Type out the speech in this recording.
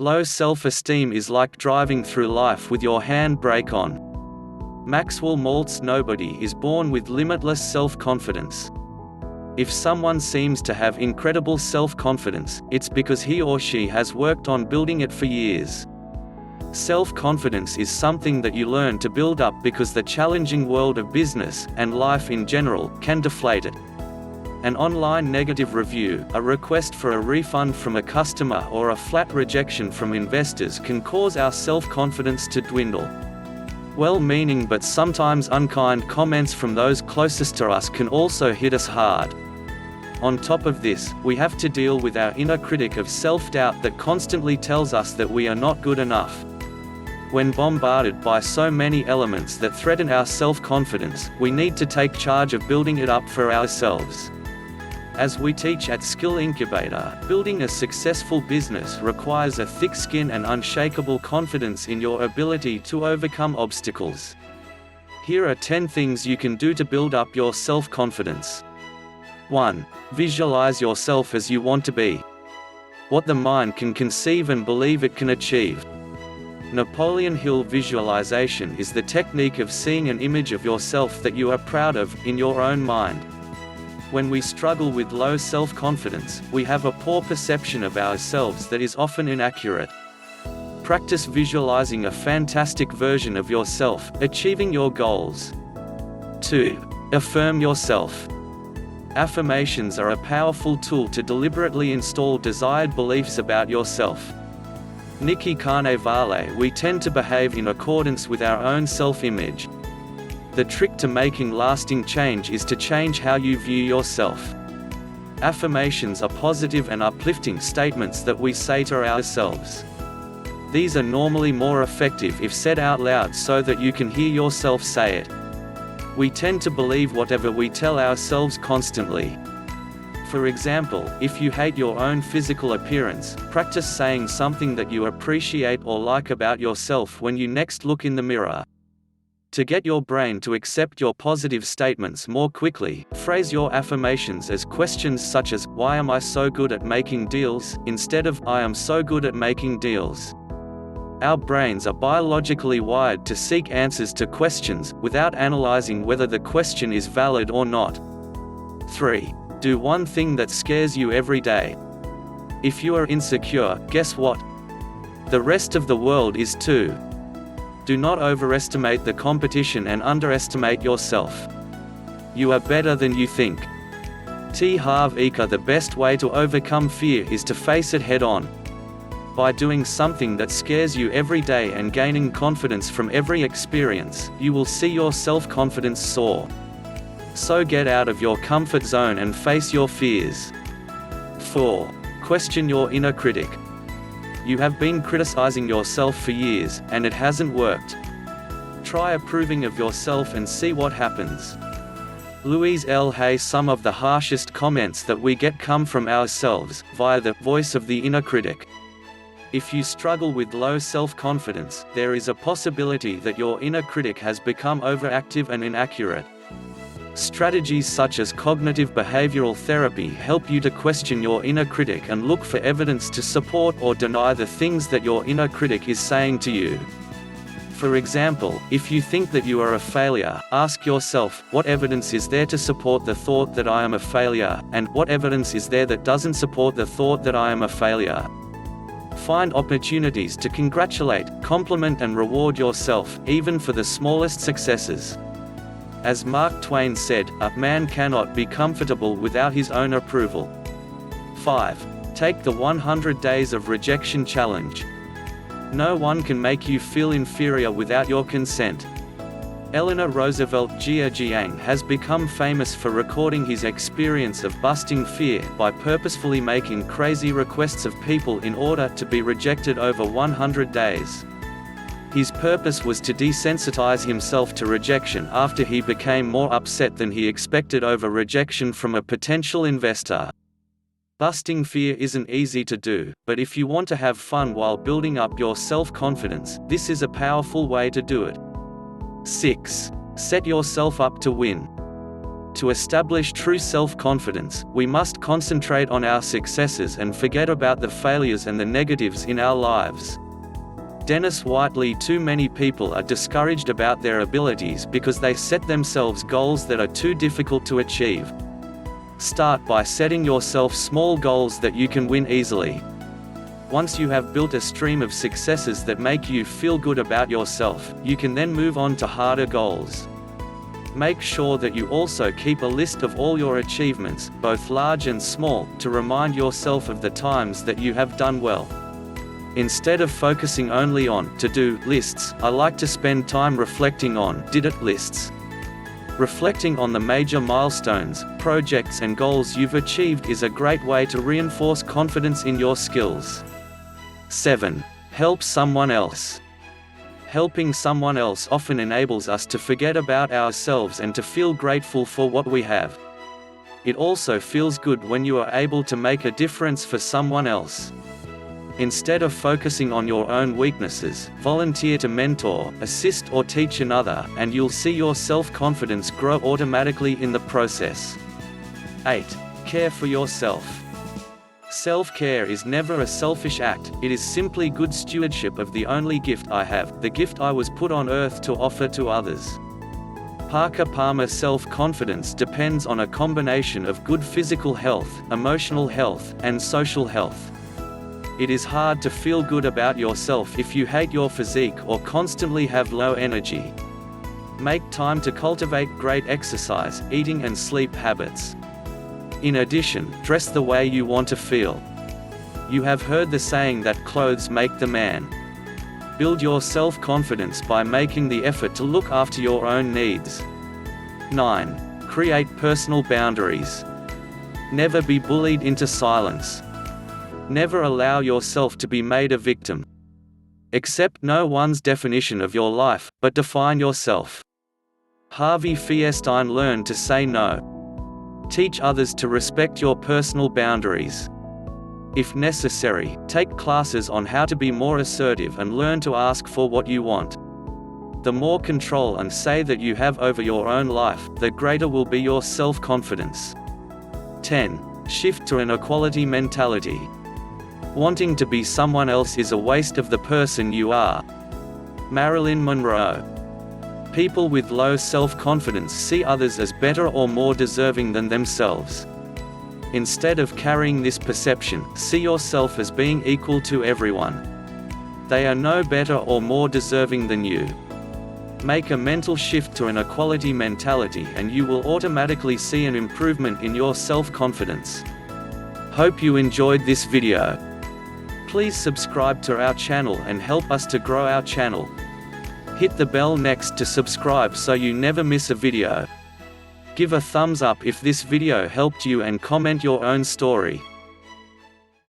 Low self-esteem is like driving through life with your handbrake on. Maxwell Maltz: nobody is born with limitless self-confidence. If someone seems to have incredible self-confidence, it's because he or she has worked on building it for years. Self-confidence is something that you learn to build up because the challenging world of business, and life in general, can deflate it. An online negative review, a request for a refund from a customer, or a flat rejection from investors can cause our self-confidence to dwindle. Well-meaning but sometimes unkind comments from those closest to us can also hit us hard. On top of this, we have to deal with our inner critic of self-doubt that constantly tells us that we are not good enough. When bombarded by so many elements that threaten our self-confidence, we need to take charge of building it up for ourselves. As we teach at Skill Incubator, building a successful business requires a thick skin and unshakable confidence in your ability to overcome obstacles. Here are 10 things you can do to build up your self-confidence. 1. Visualize yourself as you want to be. What the mind can conceive and believe it can achieve. Napoleon Hill visualization is the technique of seeing an image of yourself that you are proud of, in your own mind. When we struggle with low self-confidence, we have a poor perception of ourselves that is often inaccurate. Practice visualizing a fantastic version of yourself, achieving your goals. 2. Affirm yourself. Affirmations are a powerful tool to deliberately install desired beliefs about yourself. Nikki Carnevale: we tend to behave in accordance with our own self-image. The trick to making lasting change is to change how you view yourself. Affirmations are positive and uplifting statements that we say to ourselves. These are normally more effective if said out loud so that you can hear yourself say it. We tend to believe whatever we tell ourselves constantly. For example, if you hate your own physical appearance, practice saying something that you appreciate or like about yourself when you next look in the mirror. To get your brain to accept your positive statements more quickly, phrase your affirmations as questions such as, "Why am I so good at making deals?" instead of, "I am so good at making deals." Our brains are biologically wired to seek answers to questions, without analyzing whether the question is valid or not. 3. Do one thing that scares you every day. If you are insecure, guess what? The rest of the world is too. Do not overestimate the competition and underestimate yourself. You are better than you think. T. Harv Eker: the best way to overcome fear is to face it head-on. By doing something that scares you every day and gaining confidence from every experience, you will see your self-confidence soar. So get out of your comfort zone and face your fears. 4. Question your inner critic. You have been criticizing yourself for years, and it hasn't worked. Try approving of yourself and see what happens. Louise L. Hay: some of the harshest comments that we get come from ourselves, via the voice of the inner critic. If you struggle with low self-confidence, there is a possibility that your inner critic has become overactive and inaccurate. Strategies such as cognitive behavioral therapy help you to question your inner critic and look for evidence to support or deny the things that your inner critic is saying to you. For example, if you think that you are a failure, ask yourself, what evidence is there to support the thought that I am a failure, and what evidence is there that doesn't support the thought that I am a failure? Find opportunities to congratulate, compliment and reward yourself, even for the smallest successes. As Mark Twain said, a man cannot be comfortable without his own approval. 5. Take the 100 Days of Rejection Challenge. No one can make you feel inferior without your consent. Eleanor Roosevelt Jiang has become famous for recording his experience of busting fear by purposefully making crazy requests of people in order to be rejected over 100 days. His purpose was to desensitize himself to rejection after he became more upset than he expected over rejection from a potential investor. Busting fear isn't easy to do, but if you want to have fun while building up your self-confidence, this is a powerful way to do it. 6. Set yourself up to win. To establish true self-confidence, we must concentrate on our successes and forget about the failures and the negatives in our lives. Dennis Whiteley. Too many people are discouraged about their abilities because they set themselves goals that are too difficult to achieve. Start by setting yourself small goals that you can win easily. Once you have built a stream of successes that make you feel good about yourself, you can then move on to harder goals. Make sure that you also keep a list of all your achievements, both large and small, to remind yourself of the times that you have done well. Instead of focusing only on to-do lists, I like to spend time reflecting on did-it lists. Reflecting on the major milestones, projects and goals you've achieved is a great way to reinforce confidence in your skills. 7. Help someone else. Helping someone else often enables us to forget about ourselves and to feel grateful for what we have. It also feels good when you are able to make a difference for someone else. Instead of focusing on your own weaknesses, volunteer to mentor, assist or teach another, and you'll see your self-confidence grow automatically in the process. 8. Care for yourself. Self-care is never a selfish act, it is simply good stewardship of the only gift I have, the gift I was put on earth to offer to others. Parker Palmer. Self-confidence depends on a combination of good physical health, emotional health, and social health. It is hard to feel good about yourself if you hate your physique or constantly have low energy. Make time to cultivate great exercise, eating and sleep habits. In addition, dress the way you want to feel. You have heard the saying that clothes make the man. Build your self-confidence by making the effort to look after your own needs. 9. Create personal boundaries. Never be bullied into silence. Never allow yourself to be made a victim. Accept no one's definition of your life, but define yourself. Harvey Fierstein. Learn to say no. Teach others to respect your personal boundaries. If necessary, take classes on how to be more assertive and learn to ask for what you want. The more control and say that you have over your own life, the greater will be your self-confidence. 10. Shift to an equality mentality. Wanting to be someone else is a waste of the person you are. Marilyn Monroe. People with low self-confidence see others as better or more deserving than themselves. Instead of carrying this perception, see yourself as being equal to everyone. They are no better or more deserving than you. Make a mental shift to an equality mentality and you will automatically see an improvement in your self-confidence. Hope you enjoyed this video. Please subscribe to our channel and help us to grow our channel. Hit the bell next to subscribe so you never miss a video. Give a thumbs up if this video helped you and comment your own story.